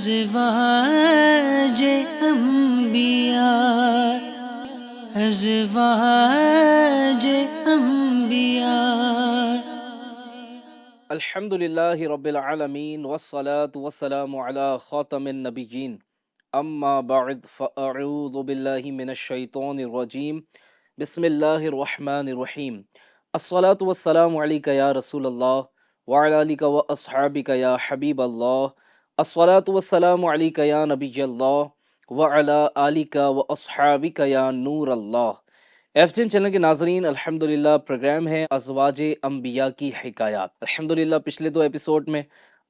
ازواج انبیاء ازواج انبیاء الحمد للہ رب العالمین والصلاة والسلام علی خاتم النبیین اما بعد فاعوذ باللہ من الشیطان الرجیم بسم اللہ الرحمن الرحیم الصلاة والسلام علیک یا رسول اللہ وعلی آلک و اصحابک یا حبیب اللہ الصلاة والسلام علیک یا نبی اللہ وعلی آلک و اصحابک یا نور اللہ۔ ایف جن چینل کے ناظرین، الحمدللہ پروگرام ہے ازواج انبیاء کی حکایات۔ الحمدللہ پچھلے 2 ایپیسوڈ میں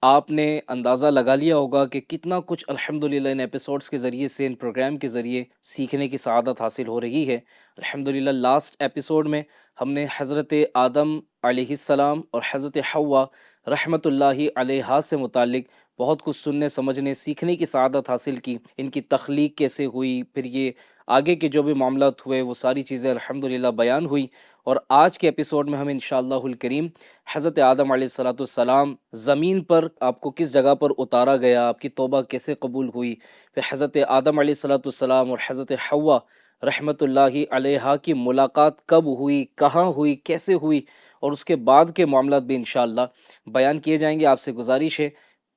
آپ نے اندازہ لگا لیا ہوگا کہ کتنا کچھ الحمدللہ ان ایپیسوڈز کے ذریعے سے، ان پروگرام کے ذریعے سیکھنے کی سعادت حاصل ہو رہی ہے۔ الحمدللہ لاسٹ ایپیسوڈ میں ہم نے حضرت آدم علیہ السلام اور حضرت حوا رحمۃ اللہ علیہا سے متعلق بہت کچھ سننے، سمجھنے، سیکھنے کی سعادت حاصل کی۔ ان کی تخلیق کیسے ہوئی، پھر یہ آگے کے جو بھی معاملات ہوئے، وہ ساری چیزیں الحمدللہ بیان ہوئی۔ اور آج کے ایپیسوڈ میں ہم انشاءاللہ الکریم حضرت آدم علیہ السلام زمین پر آپ کو کس جگہ پر اتارا گیا، آپ کی توبہ کیسے قبول ہوئی، پھر حضرت آدم علیہ السلام اور حضرت حوا رحمۃ اللہ علیہا کی ملاقات کب ہوئی، کہاں ہوئی، کیسے ہوئی، اور اس کے بعد کے معاملات بھی انشاءاللہ بیان کیے جائیں گے۔ آپ سے گزارش ہے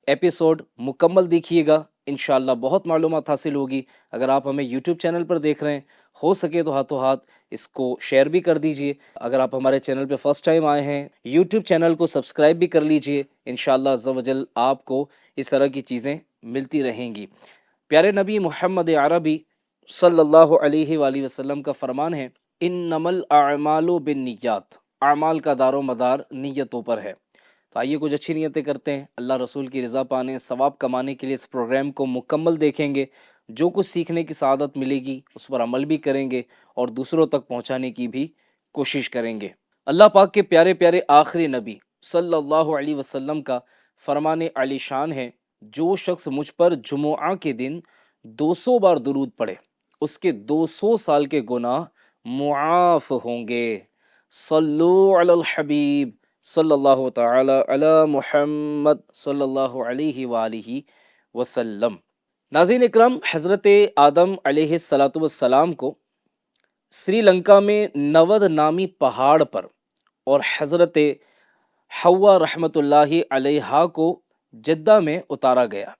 ایپیسوڈ مکمل دیکھیے گا، انشاءاللہ بہت معلومات حاصل ہوگی۔ اگر آپ ہمیں یوٹیوب چینل پر دیکھ رہے ہیں، ہو سکے تو ہاتھوں ہاتھ اس کو شیئر بھی کر دیجئے۔ اگر آپ ہمارے چینل پہ فرسٹ ٹائم آئے ہیں، یوٹیوب چینل کو سبسکرائب بھی کر لیجئے۔ انشاءاللہ عز و جل آپ کو اس طرح کی چیزیں ملتی رہیں گی۔ پیارے نبی محمد عربی صلی اللہ علیہ وآلہ وسلم کا فرمان ہے، انما الاعمال بالنیات، اعمال کا دار و مدار نیتوں پر ہے۔ تو آئیے کچھ اچھی نیتیں کرتے ہیں، اللہ رسول کی رضا پانے، ثواب کمانے کے لیے اس پروگرام کو مکمل دیکھیں گے۔ جو کچھ سیکھنے کی سعادت ملے گی اس پر عمل بھی کریں گے اور دوسروں تک پہنچانے کی بھی کوشش کریں گے۔ اللہ پاک کے پیارے پیارے آخری نبی صلی اللہ علیہ وسلم کا فرمان علی شان ہے، جو شخص مجھ پر جمعہ کے دن 200 بار درود پڑھے، اس کے 200 سال کے گناہ معاف ہوں گے۔ صلو علی الحبیب صلی اللہ تعالی علی محمد صلی اللہ علیہ وآلہ وسلم۔ ناظرین اکرام، حضرت آدم علیہ السلام کو سری لنکا میں نود نامی پہاڑ پر اور حضرت حوا رحمۃ اللہ علیہا کو جدہ میں اتارا گیا۔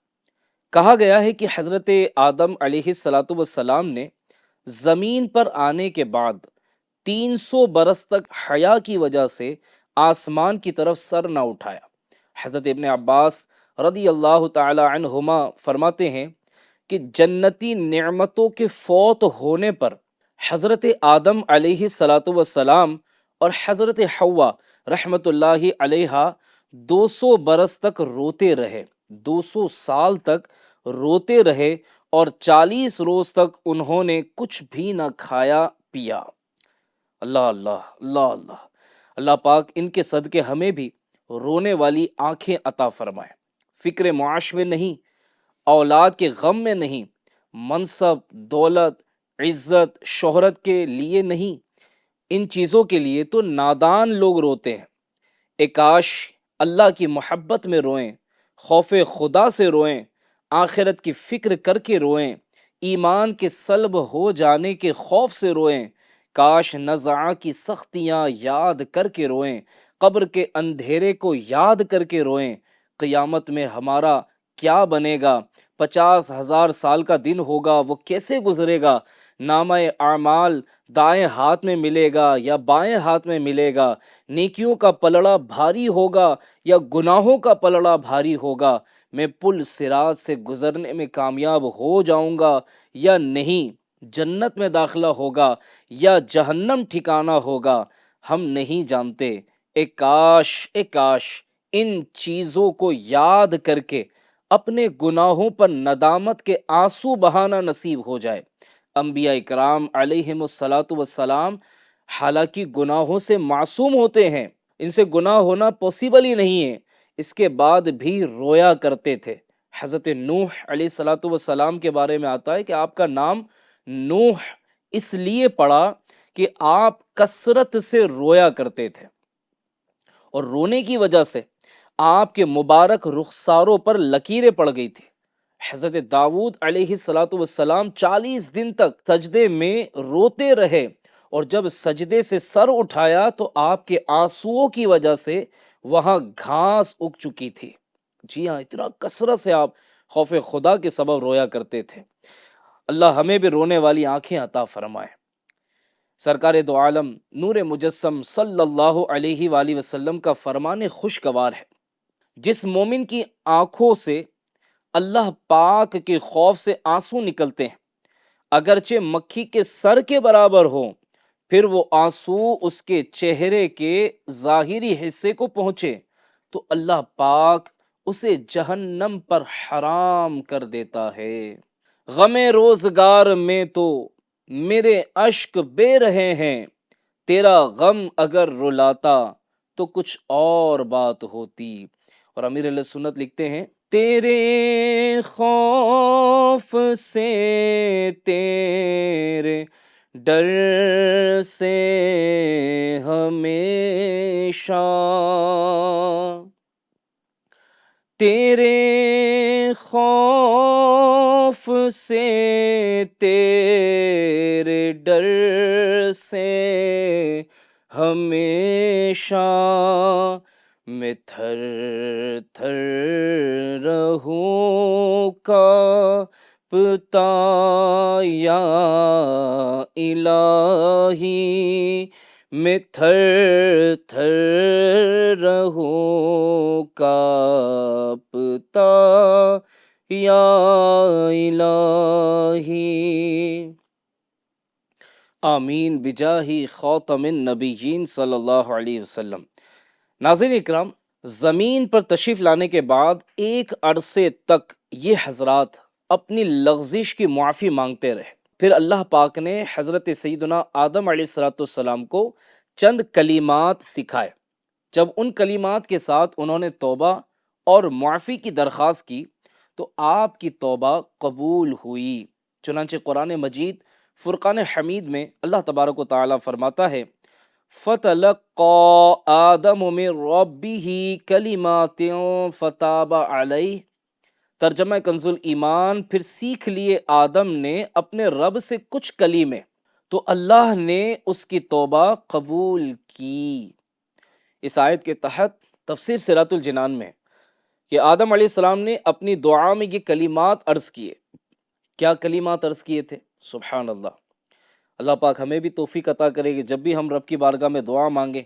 کہا گیا ہے کہ حضرت آدم علیہ السلام نے زمین پر آنے کے بعد 300 برس تک حیا کی وجہ سے آسمان کی طرف سر نہ اٹھایا۔ حضرت ابن عباس رضی اللہ تعالی عنہما فرماتے ہیں کہ جنتی نعمتوں کے فوت ہونے پر حضرت آدم علیہ السلام اور حضرت حوا رحمۃ اللہ علیہا 200 برس تک روتے رہے، 200 سال تک روتے رہے، اور 40 روز تک انہوں نے کچھ بھی نہ کھایا پیا۔ اللہ اللہ اللہ اللہ، اللہ پاک ان کے صدقے ہمیں بھی رونے والی آنکھیں عطا فرمائے، فکر معاش میں نہیں، اولاد کے غم میں نہیں، منصب، دولت، عزت، شہرت کے لیے نہیں، ان چیزوں کے لیے تو نادان لوگ روتے ہیں۔ اے کاش اللہ کی محبت میں روئیں، خوف خدا سے روئیں، آخرت کی فکر کر کے روئیں، ایمان کے سلب ہو جانے کے خوف سے روئیں، کاش نزع کی سختیاں یاد کر کے روئیں، قبر کے اندھیرے کو یاد کر کے روئیں، قیامت میں ہمارا کیا بنے گا، 50,000 سال کا دن ہوگا، وہ کیسے گزرے گا، نامہ اعمال دائیں ہاتھ میں ملے گا یا بائیں ہاتھ میں ملے گا، نیکیوں کا پلڑا بھاری ہوگا یا گناہوں کا پلڑا بھاری ہوگا، میں پل صراط سے گزرنے میں کامیاب ہو جاؤں گا یا نہیں، جنت میں داخلہ ہوگا یا جہنم ٹھکانہ ہوگا، ہم نہیں جانتے۔ اے کاش ان چیزوں کو یاد کر کے اپنے گناہوں پر ندامت کے آنسو بہانا نصیب ہو جائے۔ انبیاء اکرام علیہم السلام حالانکہ گناہوں سے معصوم ہوتے ہیں، ان سے گناہ ہونا پاسبل ہی نہیں ہے، اس کے بعد بھی رویا کرتے تھے۔ حضرت نوح علیہ السلام کے بارے میں آتا ہے کہ آپ کا نام نوح اس لیے پڑا کہ آپ کثرت سے رویا کرتے تھے، اور رونے کی وجہ سے آپ کے مبارک رخساروں پر لکیریں پڑ گئی تھی۔ حضرت داؤد علیہ الصلاۃ والسلام 40 دن تک سجدے میں روتے رہے، اور جب سجدے سے سر اٹھایا تو آپ کے آنسوؤں کی وجہ سے وہاں گھاس اگ چکی تھی۔ جی ہاں، اتنا کثرت سے آپ خوف خدا کے سبب رویا کرتے تھے۔ اللہ ہمیں بھی رونے والی آنکھیں عطا فرمائے۔ سرکار دو عالم نور مجسم صلی اللہ علیہ وآلہ وسلم کا فرمان خوشگوار ہے، جس مومن کی آنکھوں سے اللہ پاک کے خوف سے آنسو نکلتے ہیں، اگرچہ مکھی کے سر کے برابر ہو، پھر وہ آنسو اس کے چہرے کے ظاہری حصے کو پہنچے تو اللہ پاک اسے جہنم پر حرام کر دیتا ہے۔ غم روزگار میں تو میرے اشک بے رہے ہیں، تیرا غم اگر رلاتا تو کچھ اور بات ہوتی۔ اور امیر علیہ سنت لکھتے ہیں، تیرے خوف سے، تیرے ڈر سے ہمیشہ، تیرے خوف سے، تیرے ڈر سے ہمیشہ، میں تھر تھر رہوں کانپتا یا الہی، میں تھر تھر رہوں کانپتا یا الہی۔ آمین بجاہ خاتم النبیین صلی اللہ علیہ وسلم۔ ناظرین اکرام، زمین پر تشریف لانے کے بعد ایک عرصے تک یہ حضرات اپنی لغزش کی معافی مانگتے رہے۔ پھر اللہ پاک نے حضرت سیدنا آدم علیہ السلام کو چند کلمات سکھائے۔ جب ان کلمات کے ساتھ انہوں نے توبہ اور معافی کی درخواست کی تو آپ کی توبہ قبول ہوئی۔ چنانچہ قرآن مجید فرقان حمید میں اللہ تبارک و تعالیٰ فرماتا ہے، فَتَلَقَّى آدَمُ مِن رَبِّهِ كَلِمَاتٍ فَتَابَ عَلَيْهِ۔ ترجمہ کنز ایمان، پھر سیکھ لیے آدم نے اپنے رب سے کچھ کلیمے تو اللہ نے اس کی توبہ قبول کی۔ اس آیت کے تحت تفسیر سراۃ الجنان میں کہ آدم علیہ السلام نے اپنی دعا میں یہ کلمات عرض کیے۔ کیا کلمات عرض کیے تھے؟ سبحان اللہ۔ اللہ پاک ہمیں بھی توفیق عطا کرے کہ جب بھی ہم رب کی بارگاہ میں دعا مانگیں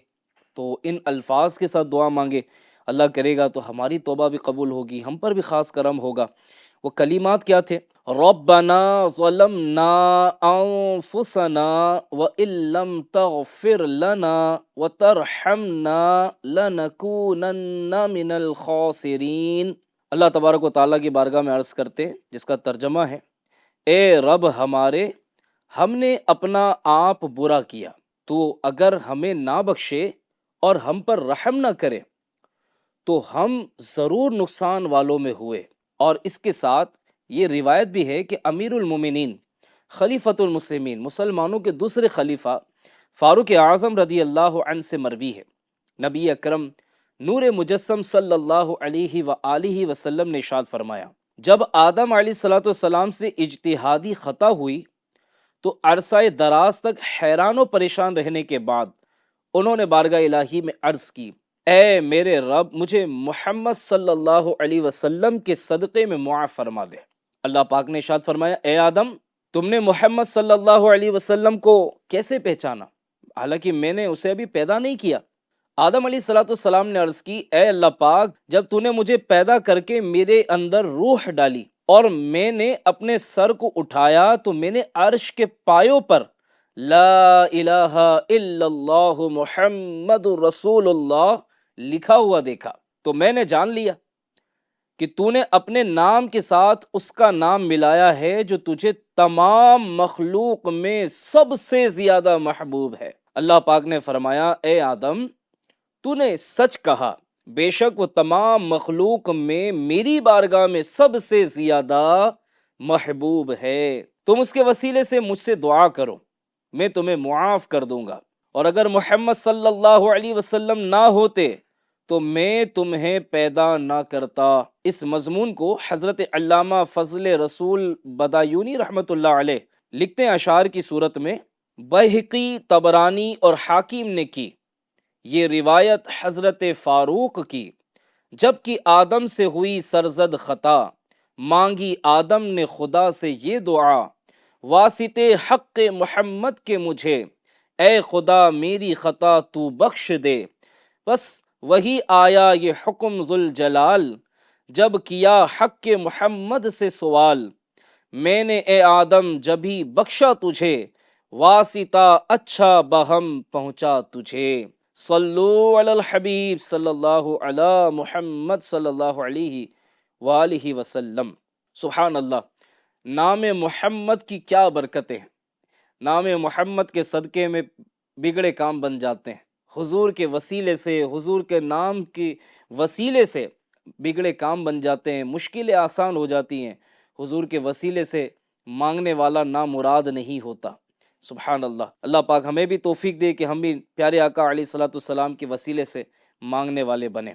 تو ان الفاظ کے ساتھ دعا مانگے، اللہ کرے گا تو ہماری توبہ بھی قبول ہوگی، ہم پر بھی خاص کرم ہوگا۔ وہ کلمات کیا تھے؟ ربنا ظلمنا انفسنا وان لم تغفر لنا وترحمنا لنکونن من الخاسرین۔ اللہ تبارک و تعالیٰ کی بارگاہ میں عرض کرتے ہیں، جس کا ترجمہ ہے، اے رب ہمارے، ہم نے اپنا آپ برا کیا، تو اگر ہمیں نہ بخشے اور ہم پر رحم نہ کرے تو ہم ضرور نقصان والوں میں ہوئے۔ اور اس کے ساتھ یہ روایت بھی ہے کہ امیر المومنین خلیفۃ المسلمین، مسلمانوں کے دوسرے خلیفہ فاروق اعظم رضی اللہ عنہ سے مروی ہے، نبی اکرم نور مجسم صلی اللہ علیہ وآلہ وسلم نے ارشاد فرمایا، جب آدم علیہ السلام سے اجتہادی خطا ہوئی تو عرصہ دراز تک حیران و پریشان رہنے کے بعد انہوں نے بارگاہ الہی میں عرض کی، اے میرے رب، مجھے محمد صلی اللہ علیہ وسلم کے صدقے میں معاف فرما دے۔ اللہ پاک نے ارشاد فرمایا، اے آدم، تم نے محمد صلی اللہ علیہ وسلم کو کیسے پہچانا، حالانکہ میں نے اسے ابھی پیدا نہیں کیا؟ آدم علیہ السلام نے عرض کی، اے اللہ پاک، جب تو نے مجھے پیدا کر کے میرے اندر روح ڈالی اور میں نے اپنے سر کو اٹھایا تو میں نے عرش کے پایوں پر لا الہ الا اللہ محمد رسول اللہ لکھا ہوا دیکھا، تو میں نے جان لیا کہ تو نے اپنے نام کے ساتھ اس کا نام ملایا ہے جو تجھے تمام مخلوق میں سب سے زیادہ محبوب ہے۔ اللہ پاک نے فرمایا، اے آدم، تو نے سچ کہا، بے شک وہ تمام مخلوق میں میری بارگاہ میں سب سے زیادہ محبوب ہے، تم اس کے وسیلے سے مجھ سے دعا کرو، میں تمہیں معاف کر دوں گا، اور اگر محمد صلی اللہ علیہ وسلم نہ ہوتے تو میں تمہیں پیدا نہ کرتا۔ اس مضمون کو حضرت علامہ فضل رسول بدایونی رحمۃ اللہ علیہ لکھتے ہیں اشعار کی صورت میں، بہقی، طبرانی اور حاکم نے کی یہ روایت حضرت فاروق کی، جب کہ آدم سے ہوئی سرزد خطا، مانگی آدم نے خدا سے یہ دعا، واسطے حق محمد کے مجھے، اے خدا میری خطا تو بخش دے۔ بس وہی آیا یہ حکم ذوالجلال، جب کیا حق کے محمد سے سوال، میں نے اے آدم جبھی بخشا تجھے، واسطہ اچھا بہم پہنچا تجھے۔ صلو علی الحبیب صلی اللہ علی محمد صلی اللہ علیہ وآلہ وسلم۔ سبحان اللہ، نام محمد کی کیا برکتیں ہیں۔ نام محمد کے صدقے میں بگڑے کام بن جاتے ہیں، حضور کے وسیلے سے، حضور کے نام کے وسیلے سے بگڑے کام بن جاتے ہیں، مشکلیں آسان ہو جاتی ہیں، حضور کے وسیلے سے مانگنے والا نامراد نہیں ہوتا۔ سبحان اللہ، اللہ پاک ہمیں بھی توفیق دے کہ ہم بھی پیارے آقا علیہ الصلوۃ والسلام کے وسیلے سے مانگنے والے بنیں۔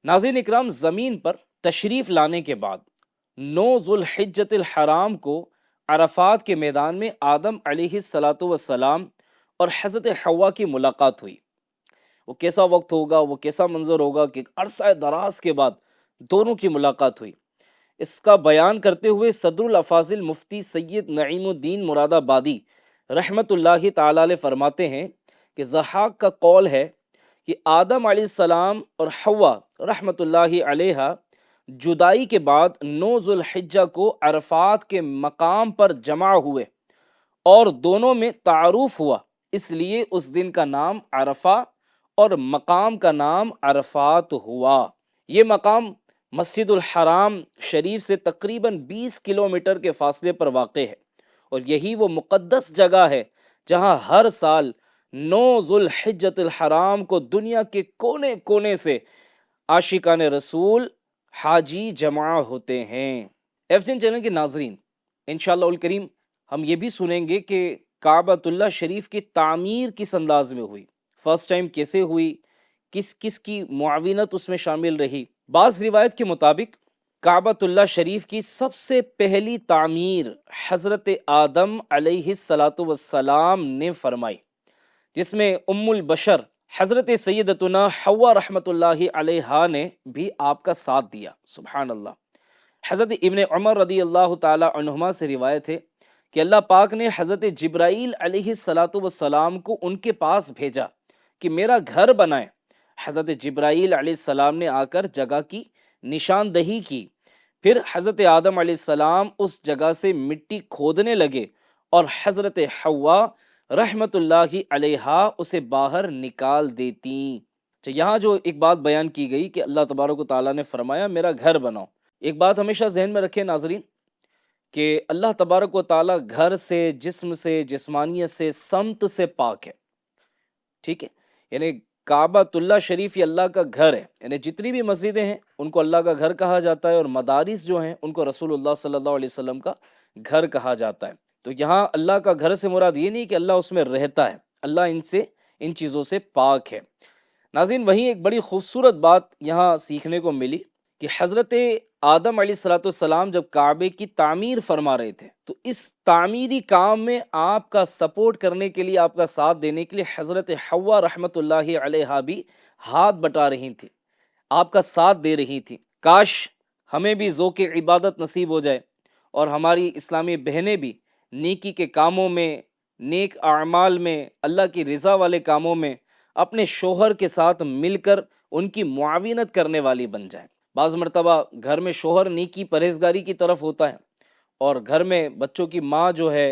ناظرین اکرام، زمین پر تشریف لانے کے بعد 9 ذوالحجۃ الحرام کو عرفات کے میدان میں آدم علیہ الصلوۃ والسلام اور حضرت حوا کی ملاقات ہوئی۔ وہ کیسا وقت ہوگا، وہ کیسا منظر ہوگا کہ عرصہ دراز کے بعد دونوں کی ملاقات ہوئی۔ اس کا بیان کرتے ہوئے صدر الافاضل مفتی سید نعیم الدین مراد آبادی رحمت اللہ تعالی علیہ فرماتے ہیں کہ ضحاک کا قول ہے کہ آدم علیہ السلام اور حوا رحمت اللہ علیہ جدائی کے بعد 9 ذوالحجہ کو عرفات کے مقام پر جمع ہوئے اور دونوں میں تعارف ہوا، اس لیے اس دن کا نام عرفہ اور مقام کا نام عرفات ہوا۔ یہ مقام مسجد الحرام شریف سے تقریباً 20 کلومیٹر کے فاصلے پر واقع ہے، اور یہی وہ مقدس جگہ ہے جہاں ہر سال 9 ذوالحجۃ الحرام کو دنیا کے کونے کونے سے عاشقان رسول حاجی جمع ہوتے ہیں۔ ایف چینل کے ناظرین، انشاءاللہ الکریم ہم یہ بھی سنیں گے کہ کعبۃ اللہ شریف کی تعمیر کس انداز میں ہوئی، فرسٹ ٹائم کیسے ہوئی، کس کس کی معاونت اس میں شامل رہی۔ بعض روایت کے مطابق کعبۃ اللہ شریف کی سب سے پہلی تعمیر حضرت آدم علیہ الصلاۃ والسلام نے فرمائی، جس میں ام البشر حضرت سیدتنا حوا رحمۃ اللہ علیہا نے بھی آپ کا ساتھ دیا۔ سبحان اللہ۔ حضرت ابن عمر رضی اللہ تعالی عنہما سے روایت ہے کہ اللہ پاک نے حضرت جبرائیل علیہ الصلاۃ والسلام کو ان کے پاس بھیجا کہ میرا گھر بنائیں۔ حضرت جبرائیل علیہ السلام نے آ کر جگہ کی نشاندہی کی، پھر حضرت آدم علیہ السلام اس جگہ سے مٹی کھودنے لگے اور حضرت حوا رحمت اللہ علیہا اسے باہر نکال دیتی۔ یہاں جو ایک بات بیان کی گئی کہ اللہ تبارک و تعالیٰ نے فرمایا میرا گھر بناؤ، ایک بات ہمیشہ ذہن میں رکھیں ناظرین کہ اللہ تبارک و تعالیٰ گھر سے، جسم سے، جسمانیت سے، سمت سے پاک ہے، ٹھیک ہے۔ یعنی کعبۃ اللہ شریف یہ اللہ کا گھر ہے، یعنی جتنی بھی مسجدیں ہیں ان کو اللہ کا گھر کہا جاتا ہے، اور مدارس جو ہیں ان کو رسول اللہ صلی اللہ علیہ وسلم کا گھر کہا جاتا ہے۔ تو یہاں اللہ کا گھر سے مراد یہ نہیں کہ اللہ اس میں رہتا ہے، اللہ ان چیزوں سے پاک ہے۔ ناظرین، وہیں ایک بڑی خوبصورت بات یہاں سیکھنے کو ملی کہ حضرت آدم علیہ الصلوۃ والسلام جب کعبے کی تعمیر فرما رہے تھے تو اس تعمیری کام میں آپ کا سپورٹ کرنے کے لیے، آپ کا ساتھ دینے کے لیے حضرت حوا رحمت اللہ علیہا بھی ہاتھ بٹا رہی تھی، آپ کا ساتھ دے رہی تھی۔ کاش ہمیں بھی ذوق عبادت نصیب ہو جائے اور ہماری اسلامی بہنیں بھی نیکی کے کاموں میں، نیک اعمال میں، اللہ کی رضا والے کاموں میں اپنے شوہر کے ساتھ مل کر ان کی معاونت کرنے والی بن جائیں۔ بعض مرتبہ گھر میں شوہر نیکی پرہیزگاری کی طرف ہوتا ہے، اور گھر میں بچوں کی ماں جو ہے،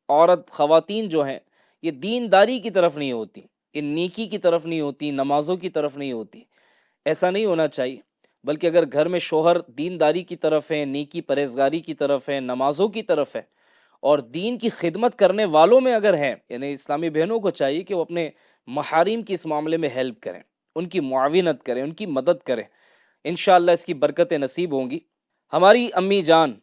عورت، خواتین جو ہیں، یہ دینداری کی طرف نہیں ہوتی، یہ نیکی کی طرف نہیں ہوتی، نمازوں کی طرف نہیں ہوتی۔ ایسا نہیں ہونا چاہیے، بلکہ اگر گھر میں شوہر دینداری کی طرف ہے، نیکی پرہیزگاری کی طرف ہے، نمازوں کی طرف ہے، اور دین کی خدمت کرنے والوں میں اگر ہیں، یعنی اسلامی بہنوں کو چاہیے کہ وہ اپنے محارم کی اس معاملے میں ہیلپ کریں، ان کی معاونت کریں، ان کی مدد کریں، انشاءاللہ اس کی برکتیں نصیب ہوں گی۔ ہماری امی جان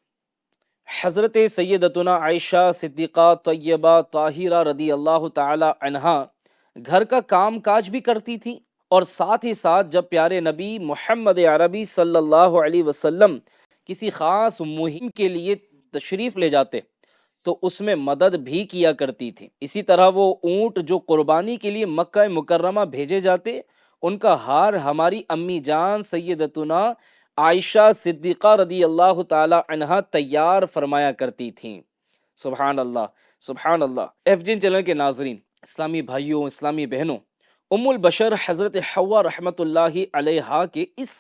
حضرت سیدتنا عائشہ صدیقہ طیبہ طاہرہ رضی اللہ تعالی عنہا گھر کا کام کاج بھی کرتی تھی اور ساتھ ہی ساتھ جب پیارے نبی محمد عربی صلی اللہ علیہ وسلم کسی خاص مہم کے لیے تشریف لے جاتے تو اس میں مدد بھی کیا کرتی تھی۔ اسی طرح وہ اونٹ جو قربانی کے لیے مکہ مکرمہ بھیجے جاتے، ان کا ہار ہماری امی جان سیدتنا عائشہ صدیقہ رضی اللہ تعالی عنہا تیار فرمایا کرتی تھیں۔ سبحان اللہ، سبحان اللہ۔ ایف جین چینل کے ناظرین، اسلامی بھائیوں، اسلامی بہنوں، ام البشر حضرت حوا رحمت اللہ علیہا کے اس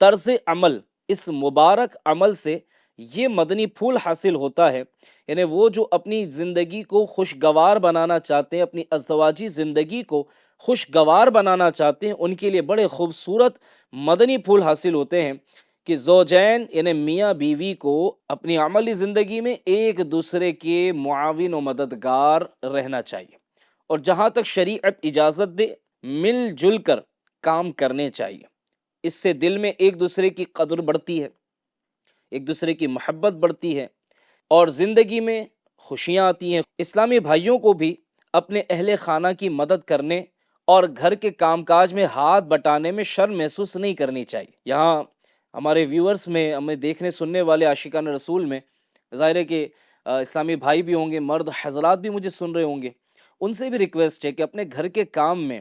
طرز عمل، اس مبارک عمل سے یہ مدنی پھول حاصل ہوتا ہے، یعنی وہ جو اپنی زندگی کو خوشگوار بنانا چاہتے ہیں، اپنی ازدواجی زندگی کو خوشگوار بنانا چاہتے ہیں، ان کے لیے بڑے خوبصورت مدنی پھول حاصل ہوتے ہیں کہ زوجین یعنی میاں بیوی کو اپنی عملی زندگی میں ایک دوسرے کے معاون و مددگار رہنا چاہیے، اور جہاں تک شریعت اجازت دے مل جل کر کام کرنے چاہیے۔ اس سے دل میں ایک دوسرے کی قدر بڑھتی ہے، ایک دوسرے کی محبت بڑھتی ہے، اور زندگی میں خوشیاں آتی ہیں۔ اسلامی بھائیوں کو بھی اپنے اہل خانہ کی مدد کرنے اور گھر کے کام کاج میں ہاتھ بٹانے میں شرم محسوس نہیں کرنی چاہیے۔ یہاں ہمارے ویورز میں، ہمیں دیکھنے سننے والے عاشقان رسول میں ظاہر ہے کہ اسلامی بھائی بھی ہوں گے، مرد حضرات بھی مجھے سن رہے ہوں گے، ان سے بھی ریکویسٹ ہے کہ اپنے گھر کے کام میں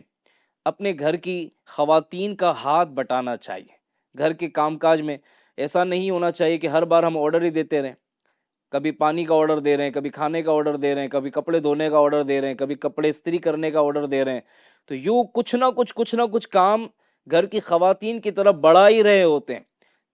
اپنے گھر کی خواتین کا ہاتھ بٹانا چاہیے۔ گھر کے کام کاج میں ایسا نہیں ہونا چاہیے کہ ہر بار ہم آرڈر ہی دیتے رہیں، کبھی پانی کا آرڈر دے رہے ہیں، کبھی کھانے کا آرڈر دے رہے ہیں، کبھی کپڑے دھونے کا آرڈر دے رہے ہیں، کبھی کپڑے استری کرنے کا آرڈر دے رہے ہیں، تو یوں کچھ نہ کچھ کام گھر کی خواتین کی طرف بڑھا ہی رہے ہوتے ہیں۔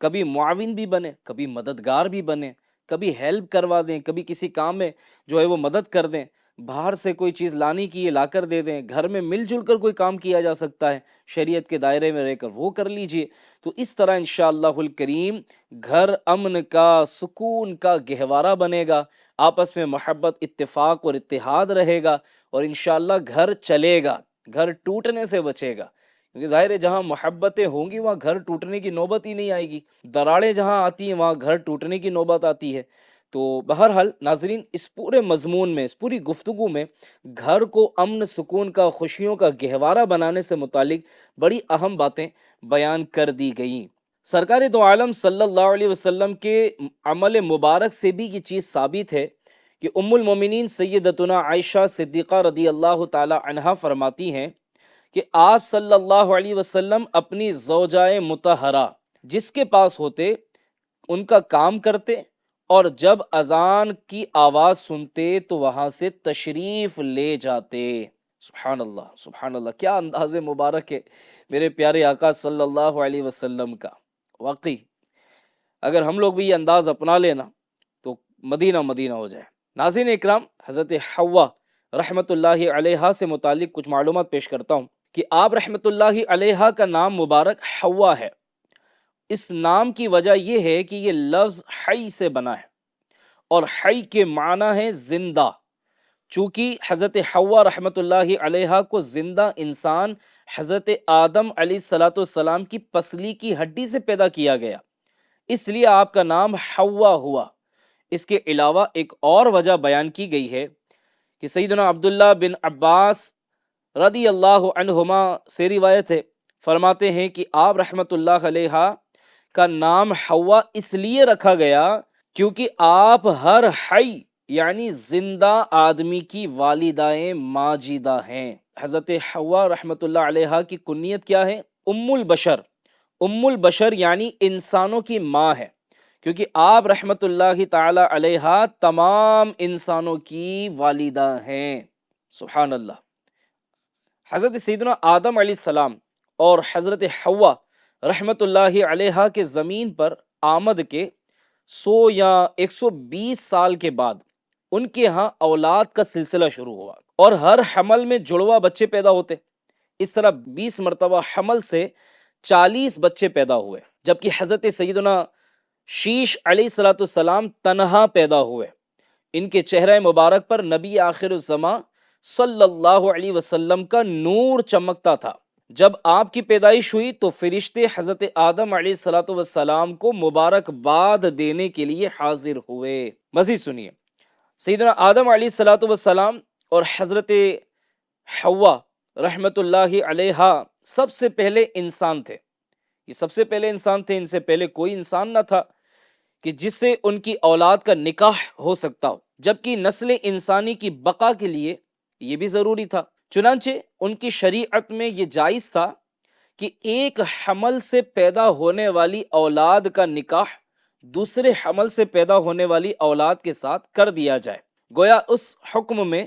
کبھی معاون بھی بنے، کبھی مددگار بھی بنے، کبھی ہیلپ کروا دیں، کبھی کسی کام میں جو ہے وہ مدد کر دیں، باہر سے کوئی چیز لانی کی ہے لا کر دے دیں، گھر میں مل جل کر کوئی کام کیا جا سکتا ہے شریعت کے دائرے میں رہ کر وہ کر لیجئے۔ تو اس طرح انشاءاللہ الکریم گھر امن کا، سکون کا گہوارہ بنے گا، آپس میں محبت، اتفاق اور اتحاد رہے گا، اور انشاءاللہ گھر چلے گا، گھر ٹوٹنے سے بچے گا، کیونکہ ظاہر ہے جہاں محبتیں ہوں گی وہاں گھر ٹوٹنے کی نوبت ہی نہیں آئے گی، دراڑیں جہاں آتی ہیں وہاں گھر ٹوٹنے کی نوبت آتی ہے۔ تو بہرحال ناظرین، اس پورے مضمون میں، اس پوری گفتگو میں گھر کو امن، سکون کا، خوشیوں کا گہوارہ بنانے سے متعلق بڑی اہم باتیں بیان کر دی گئیں۔ سرکار دو عالم صلی اللہ علیہ وسلم کے عمل مبارک سے بھی یہ چیز ثابت ہے کہ ام المومنین سیدتنا عائشہ صدیقہ رضی اللہ تعالی عنہا فرماتی ہیں کہ آپ صلی اللہ علیہ وسلم اپنی زوجائے مطہرہ جس کے پاس ہوتے ان کا کام کرتے، اور جب اذان کی آواز سنتے تو وہاں سے تشریف لے جاتے۔ سبحان اللہ، سبحان اللہ، کیا انداز مبارک ہے میرے پیارے آقا صلی اللہ علیہ وسلم کا۔ واقعی اگر ہم لوگ بھی یہ انداز اپنا لینا تو مدینہ مدینہ ہو جائے۔ ناظرین اکرام، حضرت حوا رحمت اللہ علیہا سے متعلق کچھ معلومات پیش کرتا ہوں کہ آپ رحمت اللہ علیہا کا نام مبارک حوا ہے۔ اس نام کی وجہ یہ ہے کہ یہ لفظ حی سے بنا ہے، اور حی کے معنی ہے زندہ۔ چونکہ حضرت حوا رحمت اللہ علیہا کو زندہ انسان حضرت آدم علیہ الصلوۃ والسلام کی پسلی کی ہڈی سے پیدا کیا گیا، اس لیے آپ کا نام حوا ہوا۔ اس کے علاوہ ایک اور وجہ بیان کی گئی ہے کہ سیدنا عبداللہ بن عباس رضی اللہ عنہما سے روایت ہے، فرماتے ہیں کہ آپ رحمت اللہ علیہ کا نام حوا اس لیے رکھا گیا کیونکہ آپ ہر حی یعنی زندہ آدمی کی والدائیں ماجدہ ہیں۔ حضرت حوا رحمت اللہ علیہ کی کنیت کیا ہے؟ ام البشر۔ ام البشر یعنی انسانوں کی ماں ہے، کیونکہ آپ رحمت اللہ تعالی علیہ تمام انسانوں کی والدہ ہیں۔ سبحان اللہ۔ حضرت سیدنا آدم علیہ السلام اور حضرت حوا رحمت اللہ علیہ کے زمین پر آمد کے 100 یا 120 سال کے بعد ان کے ہاں اولاد کا سلسلہ شروع ہوا، اور ہر حمل میں جڑوا بچے پیدا ہوتے۔ اس طرح 20 مرتبہ حمل سے 40 بچے پیدا ہوئے، جبکہ حضرت سیدنا شیش علیہ الصلوۃ والسلام تنہا پیدا ہوئے۔ ان کے چہرہ مبارک پر نبی آخر الزماں صلی اللہ علیہ وسلم کا نور چمکتا تھا۔ جب آپ کی پیدائش ہوئی تو فرشتے حضرت آدم علیہ الصلوۃ والسلام کو مبارکباد دینے کے لیے حاضر ہوئے۔ مزید سنیے، سیدنا آدم علیہ الصلوۃ والسلام اور حضرت حوا رحمت اللہ علیہ سب سے پہلے انسان تھے، یہ سب سے پہلے انسان تھے، ان سے پہلے کوئی انسان نہ تھا کہ جس سے ان کی اولاد کا نکاح ہو سکتا ہو، جبکہ نسل انسانی کی بقا کے لیے یہ بھی ضروری تھا۔ چنانچہ ان کی شریعت میں یہ جائز تھا کہ ایک حمل سے پیدا ہونے والی اولاد کا نکاح دوسرے حمل سے پیدا ہونے والی اولاد کے ساتھ کر دیا جائے، گویا اس حکم میں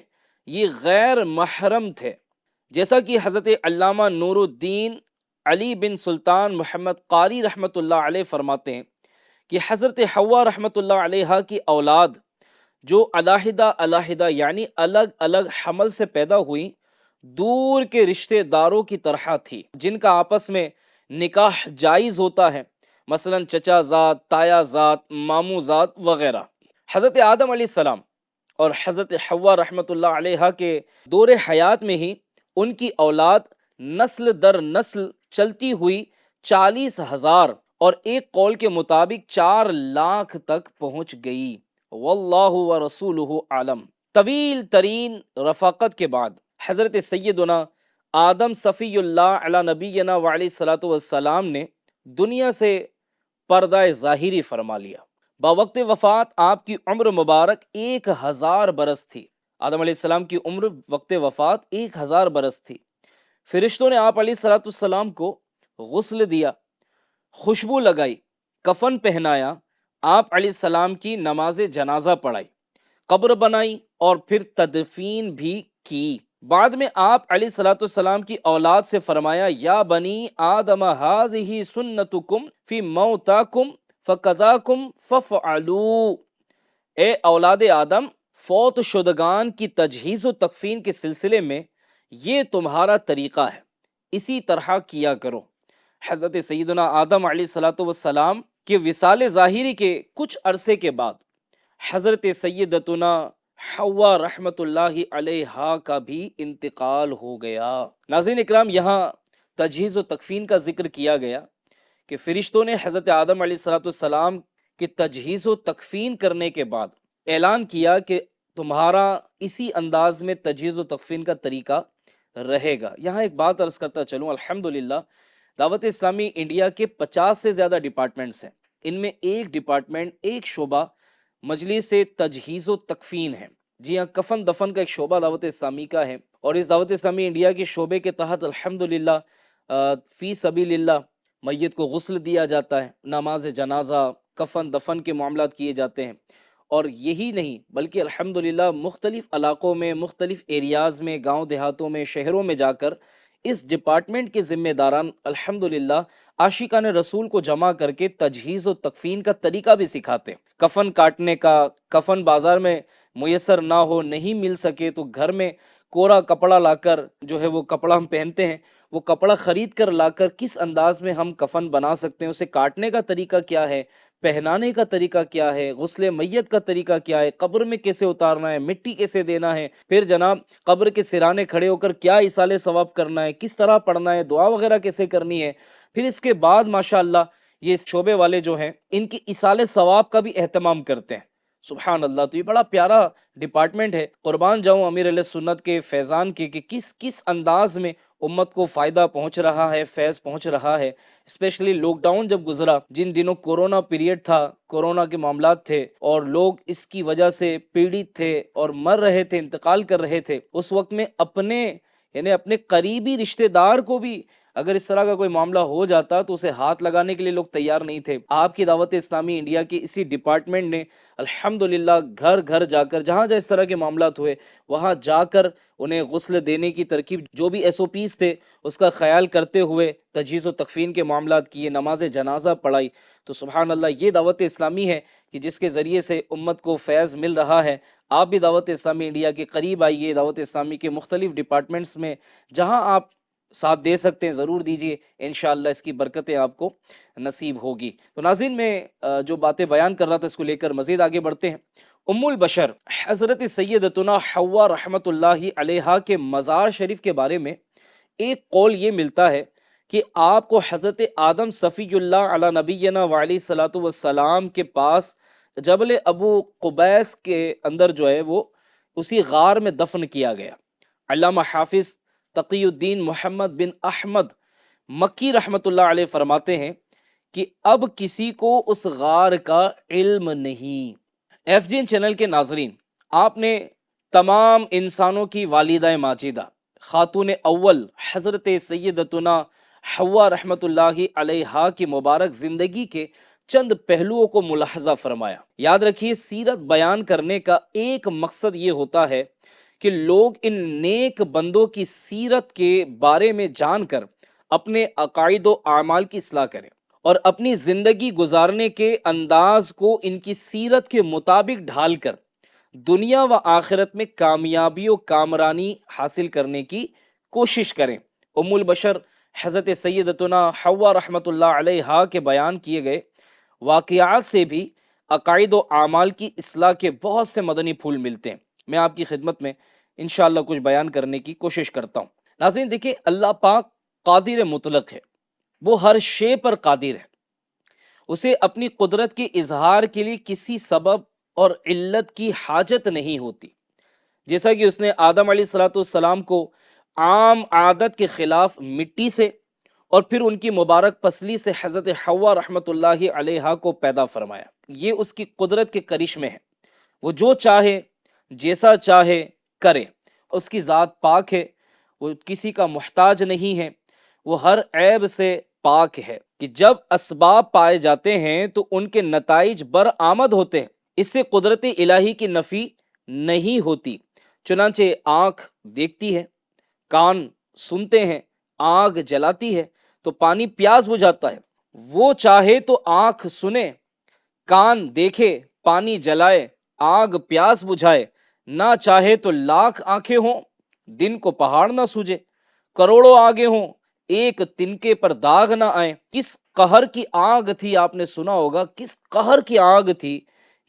یہ غیر محرم تھے، جیسا کہ حضرت علامہ نور الدین علی بن سلطان محمد قاری رحمۃ اللہ علیہ فرماتے ہیں کہ حضرت حوا رحمۃ اللہ علیہ کی اولاد جو علیحدہ علیحدہ یعنی الگ الگ حمل سے پیدا ہوئی، دور کے رشتہ داروں کی طرح تھی جن کا آپس میں نکاح جائز ہوتا ہے، مثلا چچا زاد، تایا زاد، ماموں زاد وغیرہ۔ حضرت آدم علیہ السلام اور حضرت حوا رحمۃ اللہ علیہ کے دور حیات میں ہی ان کی اولاد نسل در نسل چلتی ہوئی 40,000 اور ایک قول کے مطابق 4 لاکھ تک پہنچ گئی، واللہ ورسولہ عالم۔ طویل ترین رفاقت کے بعد حضرت سیدنا آدم صفی اللہ علی نبینا وعلیہ الصلوۃ والسلام نے دنیا سے پردہ ظاہری فرما لیا۔ باوقت وفات آپ کی عمر مبارک 1000 برس تھی۔ آدم علیہ السلام کی عمر وقت وفات 1000 برس تھی۔ فرشتوں نے آپ علیہ الصلوۃ والسلام کو غسل دیا، خوشبو لگائی، کفن پہنایا، آپ علیہ السلام کی نماز جنازہ پڑھائی، قبر بنائی اور پھر تدفین بھی کی۔ بعد میں آپ علیہ الصلوۃ والسلام کی اولاد سے فرمایا، یا بنی آدم ہذہ سنتکم فی موتاکم فقداکم ففعلوا، اے اولاد آدم، فوت شدگان کی تجہیز و تکفین کے سلسلے میں یہ تمہارا طریقہ ہے، اسی طرح کیا کرو۔ حضرت سیدنا آدم علیہ الصلوۃ والسلام کے وصال ظاہری کے کچھ عرصے کے بعد حضرت سیدتنا حوا رحمت اللہ علیہا کا بھی انتقال ہو گیا۔ ناظرین اکرام، یہاں تجہیز و تکفین کا ذکر کیا گیا کہ فرشتوں نے حضرت آدم علیہ الصلوۃ والسلام کی تجہیز و تکفین کرنے کے بعد اعلان کیا کہ تمہارا اسی انداز میں تجہیز و تکفین کا طریقہ رہے گا۔ یہاں ایک بات عرض کرتا چلوں، الحمدللہ دعوت اسلامی انڈیا کے 50 سے زیادہ ڈپارٹمنٹس ہیں، ان میں ایک ڈپارٹمنٹ، ایک شعبہ مجلس تجہیز و تکفین ہے۔ جی ہاں، کفن دفن کا ایک شعبہ دعوت اسلامی کا ہے، اور اس دعوت اسلامی انڈیا کے شعبے کے تحت الحمدللہ فی سبیل اللہ میت کو غسل دیا جاتا ہے، نماز جنازہ، کفن دفن کے معاملات کیے جاتے ہیں۔ اور یہی نہیں بلکہ الحمدللہ مختلف علاقوں میں، مختلف ایریاز میں، گاؤں دیہاتوں میں، شہروں میں جا کر اس ڈپارٹمنٹ کے ذمہ داران الحمدللہ عاشقان رسول کو جمع کر کے تجہیز و تکفین کا طریقہ بھی سکھاتے ہیں۔ کفن کاٹنے کا، کفن بازار میں میسر نہ ہو، نہیں مل سکے تو گھر میں کورا کپڑا لا کر جو ہے وہ کپڑا ہم پہنتے ہیں، وہ کپڑا خرید کر لا کر کس انداز میں ہم کفن بنا سکتے ہیں، اسے کاٹنے کا طریقہ کیا ہے، پہنانے کا طریقہ کیا ہے، غسل میت کا طریقہ کیا ہے، قبر میں کیسے اتارنا ہے، مٹی کیسے دینا ہے، پھر جناب قبر کے سرانے کھڑے ہو کر کیا ایصال ثواب کرنا ہے، کس طرح پڑھنا ہے، دعا وغیرہ کیسے کرنی ہے، پھر اس کے بعد ماشاءاللہ یہ شعبے والے جو ہیں ان کی ایصال ثواب کا بھی اہتمام کرتے ہیں۔ سبحان اللہ، تو یہ بڑا پیارا ڈپارٹمنٹ ہے۔ قربان جاؤں امیر علیہ سنت کے فیضان کے کہ کس انداز میں امت کو فائدہ پہنچ رہا ہے، فیض پہنچ رہا ہے۔ اسپیشلی لاک ڈاؤن جب گزرا، جن دنوں کورونا پیریڈ تھا، کورونا کے معاملات تھے اور لوگ اس کی وجہ سے پیڑت تھے اور مر رہے تھے، انتقال کر رہے تھے، اس وقت میں اپنے قریبی رشتہ دار کو بھی اگر اس طرح کا کوئی معاملہ ہو جاتا تو اسے ہاتھ لگانے کے لیے لوگ تیار نہیں تھے۔ آپ کی دعوت اسلامی انڈیا کے اسی ڈپارٹمنٹ نے الحمدللہ گھر گھر جا کر جہاں اس طرح کے معاملات ہوئے وہاں جا کر انہیں غسل دینے کی ترکیب، جو بھی SOPs تھے اس کا خیال کرتے ہوئے تجہیز و تکفین کے معاملات کیے، نماز جنازہ پڑھائی۔ تو سبحان اللہ، یہ دعوت اسلامی ہے کہ جس کے ذریعے سے امت کو فیض مل رہا ہے۔ آپ بھی دعوت اسلامی انڈیا کے قریب آئیے، دعوت اسلامی کے مختلف ڈپارٹمنٹس میں جہاں آپ ساتھ دے سکتے ہیں ضرور دیجیے، انشاءاللہ اس کی برکتیں آپ کو نصیب ہوگی۔ تو ناظرین، میں جو باتیں بیان کر رہا تھا اس کو لے کر مزید آگے بڑھتے ہیں۔ ام البشر حضرت سیدتنا حوا رحمت اللہ علیہا کے مزار شریف کے بارے میں ایک قول یہ ملتا ہے کہ آپ کو حضرت آدم صفی اللہ علی نبینا وعلیہ الصلوۃ والسلام کے پاس جبل ابو قبیس کے اندر جو ہے وہ اسی غار میں دفن کیا گیا۔ علامہ حافظ تقی الدین محمد بن احمد مکی رحمۃ اللہ علیہ فرماتے ہیں کہ اب کسی کو اس غار کا علم نہیں۔ ایف جی این چینل کے ناظرین، آپ نے تمام انسانوں کی والدہ ماجدہ خاتون اول حضرت سیدتنا حوا رحمۃ اللہ علیہا کی مبارک زندگی کے چند پہلوؤں کو ملاحظہ فرمایا۔ یاد رکھیے، سیرت بیان کرنے کا ایک مقصد یہ ہوتا ہے کہ لوگ ان نیک بندوں کی سیرت کے بارے میں جان کر اپنے عقائد و اعمال کی اصلاح کریں اور اپنی زندگی گزارنے کے انداز کو ان کی سیرت کے مطابق ڈھال کر دنیا و آخرت میں کامیابی و کامرانی حاصل کرنے کی کوشش کریں۔ ام البشر حضرت سیدتنا حوا رحمۃ اللہ علیہا کے بیان کیے گئے واقعات سے بھی عقائد و اعمال کی اصلاح کے بہت سے مدنی پھول ملتے ہیں۔ میں آپ کی خدمت میں انشاءاللہ کچھ بیان کرنے کی کوشش کرتا ہوں۔ ناظرین دیکھیں، اللہ پاک قادر مطلق ہے، وہ ہر شے پر قادر ہے۔ اسے اپنی قدرت کے اظہار کے لیے کسی سبب اور علت کی حاجت نہیں ہوتی۔ جیسا کہ اس نے آدم علیہ السلام کو عام عادت کے خلاف مٹی سے اور پھر ان کی مبارک پسلی سے حضرت حوا رحمۃ اللہ علیہا کو پیدا فرمایا، یہ اس کی قدرت کے کرشمے ہے۔ وہ جو چاہے جیسا چاہے کرے، اس کی ذات پاک ہے، وہ کسی کا محتاج نہیں ہے، وہ ہر عیب سے پاک ہے کہ جب اسباب پائے جاتے ہیں تو ان کے نتائج برآمد ہوتے ہیں، اس سے قدرت الہی کی نفی نہیں ہوتی۔ چنانچہ آنکھ دیکھتی ہے، کان سنتے ہیں، آگ جلاتی ہے تو پانی پیاس بجھاتا ہے۔ وہ چاہے تو آنکھ سنے، کان دیکھے، پانی جلائے، آگ پیاس بجھائے، نہ چاہے تو لاکھ آنکھیں ہوں، دن کو پہاڑ نہ سوجے، کروڑوں آگے ہوں، ایک تنکے پر داغ نہ آئے۔ کس قہر کی آگ تھی، آپ نے سنا ہوگا، کس قہر کی آگ تھی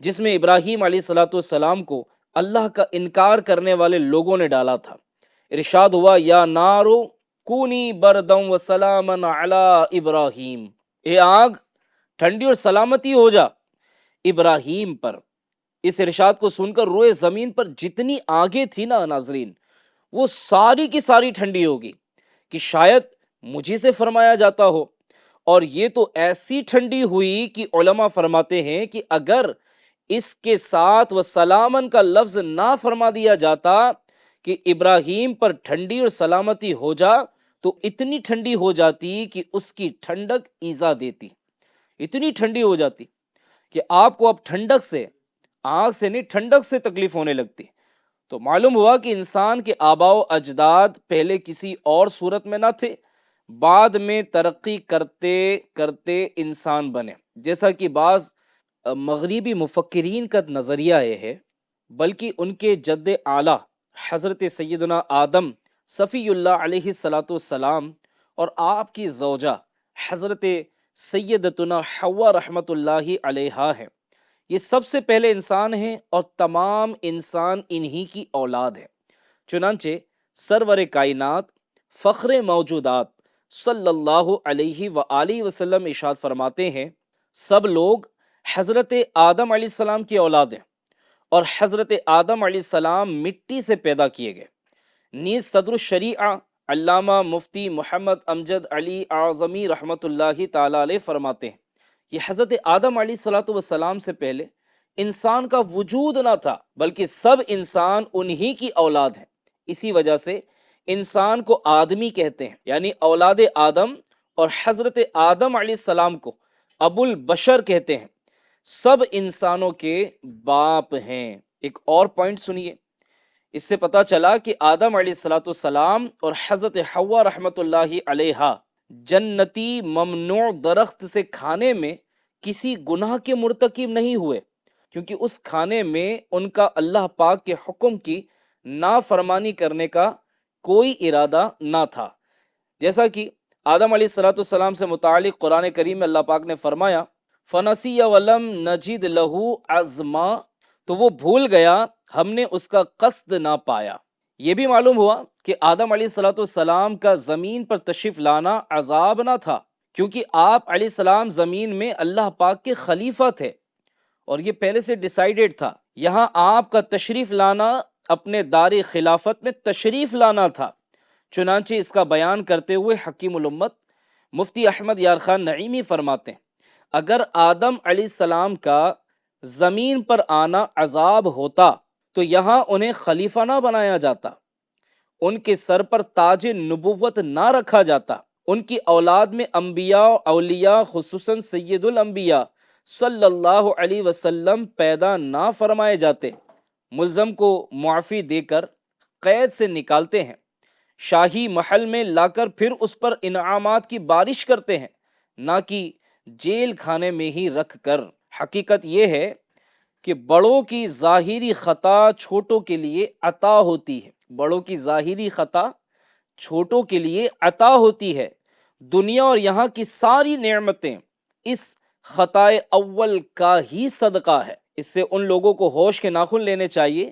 جس میں ابراہیم علیہ السلام کو اللہ کا انکار کرنے والے لوگوں نے ڈالا تھا۔ ارشاد ہوا، یا نارو کونی بردم و سلامن علی ابراہیم، اے آگ ٹھنڈی اور سلامتی ہو جا ابراہیم پر۔ اس ارشاد کو سن کر روئے زمین پر جتنی آگیں تھی نا ناظرین، وہ ساری کی ساری ٹھنڈی ہوگی کہ شاید مجھے سے فرمایا جاتا ہو۔ اور یہ تو ایسی ٹھنڈی ہوئی کہ علماء فرماتے ہیں کہ اگر اس کے ساتھ وہ سلامن کا لفظ نہ فرما دیا جاتا کہ ابراہیم پر ٹھنڈی اور سلامتی ہو جا، تو اتنی ٹھنڈی ہو جاتی کہ اس کی ٹھنڈک ایذا دیتی، اتنی ٹھنڈی ہو جاتی کہ آپ کو اب ٹھنڈک سے، آگ سے نہیں، ٹھنڈک سے تکلیف ہونے لگتی۔ تو معلوم ہوا کہ انسان کے آباء و اجداد پہلے کسی اور صورت میں نہ تھے، بعد میں ترقی کرتے کرتے انسان بنے۔ جیسا کہ بعض مغربی مفکرین کا نظریہ یہ ہے، بلکہ ان کے جد اعلیٰ حضرت سیدنا آدم صفی اللہ علیہ السلام اور آپ کی زوجہ حضرت سیدتنا حوا رحمۃ اللہ علیہا ہیں۔ یہ سب سے پہلے انسان ہیں اور تمام انسان انہی کی اولاد ہیں۔ چنانچہ سرور کائنات فخر موجودات صلی اللہ علیہ وآلہ وسلم ارشاد فرماتے ہیں، سب لوگ حضرت آدم علیہ السلام کی اولاد ہیں اور حضرت آدم علیہ السلام مٹی سے پیدا کیے گئے۔ نیز صدر الشریعہ علامہ مفتی محمد امجد علی اعظمی رحمۃ اللہ تعالی علیہ فرماتے ہیں کہ حضرت آدم علیہ السلام سے پہلے انسان کا وجود نہ تھا، بلکہ سب انسان انہی کی اولاد ہیں۔ اسی وجہ سے انسان کو آدمی کہتے ہیں، یعنی اولاد آدم، اور حضرت آدم علیہ السلام کو ابو البشر کہتے ہیں، سب انسانوں کے باپ ہیں۔ ایک اور پوائنٹ سنیے، اس سے پتہ چلا کہ آدم علیہ السلام اور حضرت حوا رحمۃ اللہ علیہا جنتی ممنوع درخت سے کھانے میں کسی گناہ کے مرتکب نہیں ہوئے، کیونکہ اس کھانے میں ان کا اللہ پاک کے حکم کی نافرمانی کرنے کا کوئی ارادہ نہ تھا۔ جیسا کہ آدم علیہ السلام سے متعلق قرآن کریم میں اللہ پاک نے فرمایا، فَنَسِيَ وَلَمْ نَجِدْ لَهُ عَزْمًا، تو وہ بھول گیا، ہم نے اس کا قصد نہ پایا۔ یہ بھی معلوم ہوا کہ آدم علیہ السلام کا زمین پر تشریف لانا عذاب نہ تھا، کیونکہ آپ علیہ السلام زمین میں اللہ پاک کے خلیفہ تھے اور یہ پہلے سے ڈیسائیڈڈ تھا۔ یہاں آپ کا تشریف لانا اپنے دار خلافت میں تشریف لانا تھا۔ چنانچہ اس کا بیان کرتے ہوئے حکیم الامت مفتی احمد یار خان نعیمی فرماتے ہیں اگر آدم علیہ السلام کا زمین پر آنا عذاب ہوتا تو یہاں انہیں خلیفہ نہ بنایا جاتا، ان کے سر پر تاج نبوت نہ رکھا جاتا، ان کی اولاد میں انبیاء اولیاء خصوصاً سید الانبیاء صلی اللہ علیہ وسلم پیدا نہ فرمائے جاتے۔ ملزم کو معافی دے کر قید سے نکالتے ہیں، شاہی محل میں لا کر پھر اس پر انعامات کی بارش کرتے ہیں، نہ کہ جیل کھانے میں ہی رکھ کر۔ حقیقت یہ ہے کہ بڑوں کی ظاہری خطا چھوٹوں کے لیے عطا ہوتی ہے، بڑوں کی ظاہری خطا چھوٹوں کے لیے عطا ہوتی ہے۔ دنیا اور یہاں کی ساری نعمتیں اس خطائے اول کا ہی صدقہ ہے۔ اس سے ان لوگوں کو ہوش کے ناخن لینے چاہیے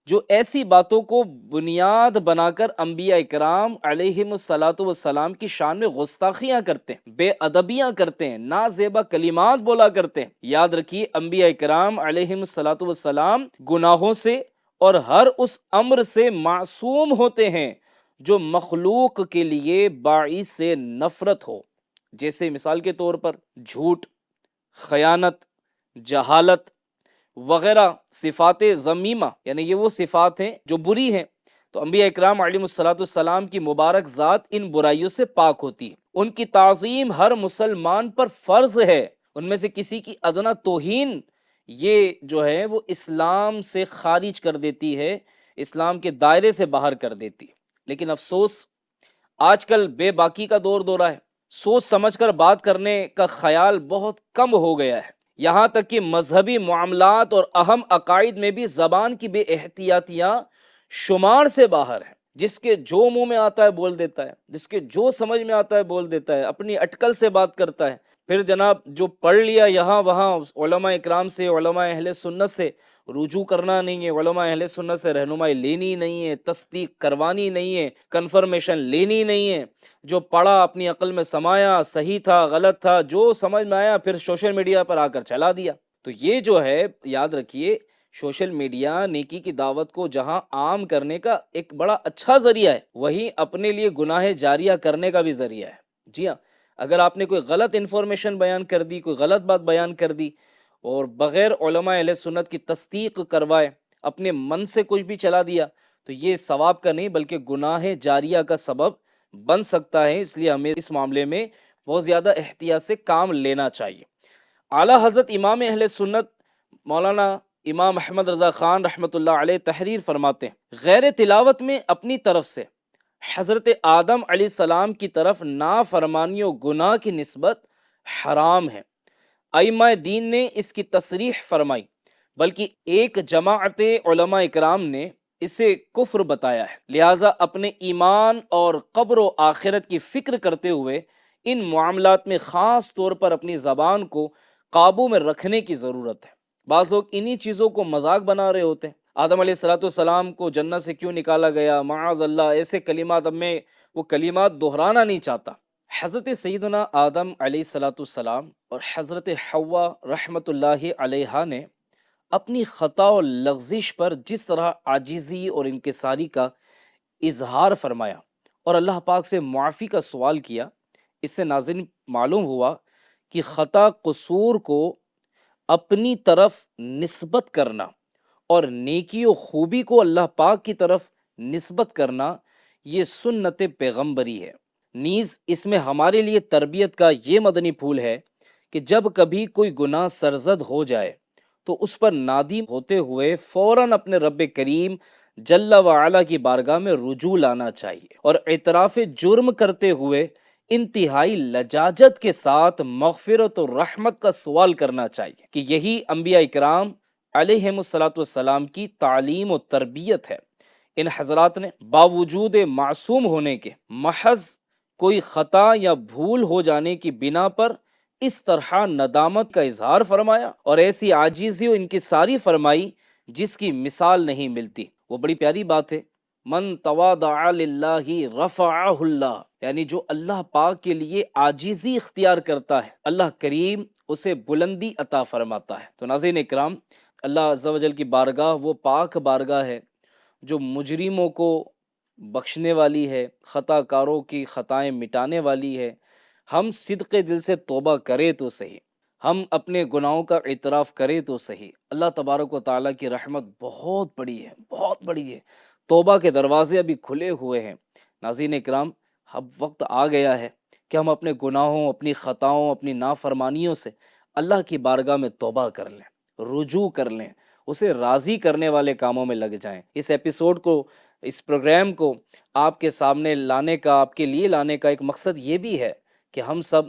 جو ایسی باتوں کو بنیاد بنا کر انبیاء اکرام علیہم الصلاۃ والسلام کی شان میں گستاخیاں کرتے ہیں، بے ادبیاں کرتے ہیں، نازیبا کلمات بولا کرتے ہیں۔ یاد رکھیے انبیاء اکرام علیہم الصلاۃ والسلام گناہوں سے اور ہر اس امر سے معصوم ہوتے ہیں جو مخلوق کے لیے باعث سے نفرت ہو، جیسے مثال کے طور پر جھوٹ، خیانت، جہالت وغیرہ صفات ذمیمہ، یعنی یہ وہ صفات ہیں جو بری ہیں۔ تو انبیاء اکرام علیہ الصلاۃ والسلام کی مبارک ذات ان برائیوں سے پاک ہوتی ہے، ان کی تعظیم ہر مسلمان پر فرض ہے۔ ان میں سے کسی کی ادنا توہین یہ جو ہے وہ اسلام سے خارج کر دیتی ہے، اسلام کے دائرے سے باہر کر دیتی ہے۔ لیکن افسوس آج کل بے باکی کا دور دورہ ہے، سوچ سمجھ کر بات کرنے کا خیال بہت کم ہو گیا ہے، یہاں تک کہ مذہبی معاملات اور اہم عقائد میں بھی زبان کی بے احتیاطیاں شمار سے باہر ہیں۔ جس کے جو منہ میں آتا ہے بول دیتا ہے، جس کے جو سمجھ میں آتا ہے بول دیتا ہے، اپنی اٹکل سے بات کرتا ہے۔ پھر جناب جو پڑھ لیا یہاں وہاں، علماء اکرام سے، علماء اہل سنت سے رجوع کرنا نہیں ہے، علماء اہل سنت سے رہنمائی لینی نہیں ہے، تصدیق کروانی نہیں ہے، کنفرمیشن لینی نہیں ہے۔ جو پڑھا اپنی عقل میں سمایا، صحیح تھا غلط تھا جو سمجھ میں آیا، پھر سوشل میڈیا پر آ کر چلا دیا۔ تو یہ جو ہے یاد رکھیے سوشل میڈیا نیکی کی دعوت کو جہاں عام کرنے کا ایک بڑا اچھا ذریعہ ہے، وہیں اپنے لیے گناہ جاریہ کرنے کا بھی ذریعہ ہے۔ جی ہاں، اگر آپ نے کوئی غلط انفارمیشن بیان کر دی، کوئی غلط بات بیان کر دی اور بغیر علماء اہل سنت کی تصدیق کروائے اپنے من سے کچھ بھی چلا دیا، تو یہ ثواب کا نہیں بلکہ گناہ جاریہ کا سبب بن سکتا ہے۔ اس لیے ہمیں اس معاملے میں بہت زیادہ احتیاط سے کام لینا چاہیے۔ اعلیٰ حضرت امام اہل سنت مولانا امام احمد رضا خان رحمۃ اللہ علیہ تحریر فرماتے ہیں، غیر تلاوت میں اپنی طرف سے حضرت آدم علیہ السلام کی طرف نافرمانی و گناہ کی نسبت حرام ہے۔ ائمہ دین نے اس کی تصریح فرمائی، بلکہ ایک جماعت علماء اکرام نے اسے کفر بتایا ہے۔ لہٰذا اپنے ایمان اور قبر و آخرت کی فکر کرتے ہوئے ان معاملات میں خاص طور پر اپنی زبان کو قابو میں رکھنے کی ضرورت ہے۔ بعض لوگ انہی چیزوں کو مذاق بنا رہے ہوتے ہیں۔ آدم علیہ السلام کو جنت سے کیوں نکالا گیا، معاذ اللہ، ایسے کلمات، اب میں وہ کلمات دہرانا نہیں چاہتا۔ حضرت سیدنا آدم علیہ السلام اور حضرت حوا رحمۃ اللہ علیہا نے اپنی خطا و لغزش پر جس طرح عاجزی اور انکساری کا اظہار فرمایا اور اللہ پاک سے معافی کا سوال کیا، اس سے ناظرین معلوم ہوا کہ خطا قصور کو اپنی طرف نسبت کرنا اور نیکی و خوبی کو اللہ پاک کی طرف نسبت کرنا یہ سنت پیغمبری ہے۔ نیز اس میں ہمارے لیے تربیت کا یہ مدنی پھول ہے کہ جب کبھی کوئی گناہ سرزد ہو جائے تو اس پر نادم ہوتے ہوئے فوراً اپنے رب کریم جل وعلا کی بارگاہ میں رجوع لانا چاہیے اور اعتراف جرم کرتے ہوئے انتہائی لجاجت کے ساتھ مغفرت و رحمت کا سوال کرنا چاہیے کہ یہی انبیاء اکرام علیہم الصلاۃ والسلام کی تعلیم و تربیت ہے۔ ان حضرات نے باوجود معصوم ہونے کے محض کوئی خطا یا بھول ہو جانے کی بنا پر اس طرح ندامت کا اظہار فرمایا اور ایسی عاجزی و انکساری فرمائی جس کی مثال نہیں ملتی۔ وہ بڑی پیاری بات ہے، من تواضع للہ رفعہ اللہ، یعنی جو اللہ پاک کے لیے عاجزی اختیار کرتا ہے اللہ کریم اسے بلندی عطا فرماتا ہے۔ تو ناظرین اکرام، اللہ عز و جل کی بارگاہ وہ پاک بارگاہ ہے جو مجرموں کو بخشنے والی ہے، خطا کاروں کی خطائیں مٹانے والی ہے، ہم صدق دل سے توبہ کریں تو صحیح، ہم اپنے گناہوں کا اعتراف کریں تو صحیح، اللہ تبارک و تعالیٰ کی رحمت بہت بڑی ہے، بہت بڑی ہے، توبہ کے دروازے ابھی کھلے ہوئے ہیں۔ ناظرین اکرام، اب وقت آ گیا ہے کہ ہم اپنے گناہوں، اپنی خطاؤں، اپنی نافرمانیوں سے اللہ کی بارگاہ میں توبہ کر لیں، رجوع کر لیں، اسے راضی کرنے والے کاموں میں لگ جائیں۔ اس ایپیسوڈ کو، اس پروگرام کو آپ کے سامنے لانے کا، آپ کے لیے لانے کا ایک مقصد یہ بھی ہے کہ ہم سب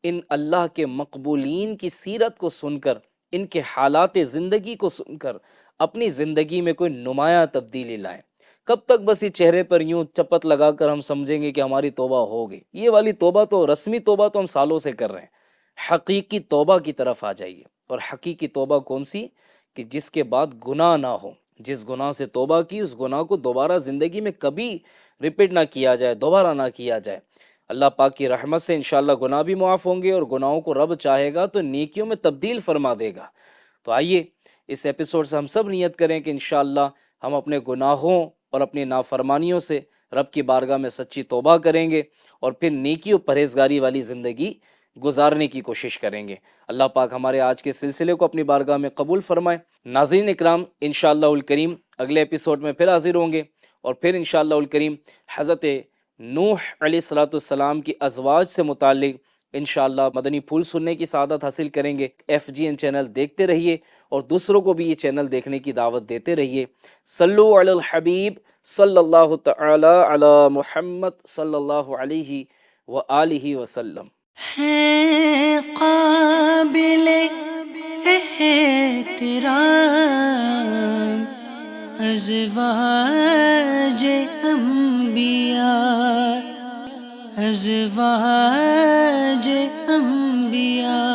ان اللہ کے مقبولین کی سیرت کو سن کر، ان کے حالات زندگی کو سن کر اپنی زندگی میں کوئی نمایاں تبدیلی لائیں۔ کب تک بس یہ چہرے پر یوں چپت لگا کر ہم سمجھیں گے کہ ہماری توبہ ہو گئی؟ یہ والی توبہ تو، رسمی توبہ تو ہم سالوں سے کر رہے ہیں، حقیقی توبہ کی طرف آ جائیے۔ اور حقیقی توبہ کون سی؟ کہ جس کے بعد گناہ نہ ہو، جس گناہ سے توبہ کی اس گناہ کو دوبارہ زندگی میں کبھی ریپیٹ نہ کیا جائے، دوبارہ نہ کیا جائے۔ اللہ پاک کی رحمت سے انشاءاللہ گناہ بھی معاف ہوں گے، اور گناہوں کو رب چاہے گا تو نیکیوں میں تبدیل فرما دے گا۔ تو آئیے اس ایپیسوڈ سے ہم سب نیت کریں کہ انشاءاللہ ہم اپنے گناہوں اور اپنی نافرمانیوں سے رب کی بارگاہ میں سچی توبہ کریں گے، اور پھر نیکی و پرہیزگاری والی زندگی گزارنے کی کوشش کریں گے۔ اللہ پاک ہمارے آج کے سلسلے کو اپنی بارگاہ میں قبول فرمائے۔ ناظرین اکرام، انشاءاللہ الکریم اگلے ایپیسوڈ میں پھر حاضر ہوں گے، اور پھر انشاءاللہ الکریم حضرت نوح علیہ السلام کی ازواج سے متعلق انشاءاللہ مدنی پھول سننے کی سعادت حاصل کریں گے۔ FGN چینل دیکھتے رہیے، اور دوسروں کو بھی یہ چینل دیکھنے کی دعوت دیتے رہیے۔ صلو علی الحبیب صلی اللہ تعالی علی محمد صلی اللہ علیہ وآلہ وسلم۔ ہے قابل احترام ازواج انبیاء، ازواج انبیاء۔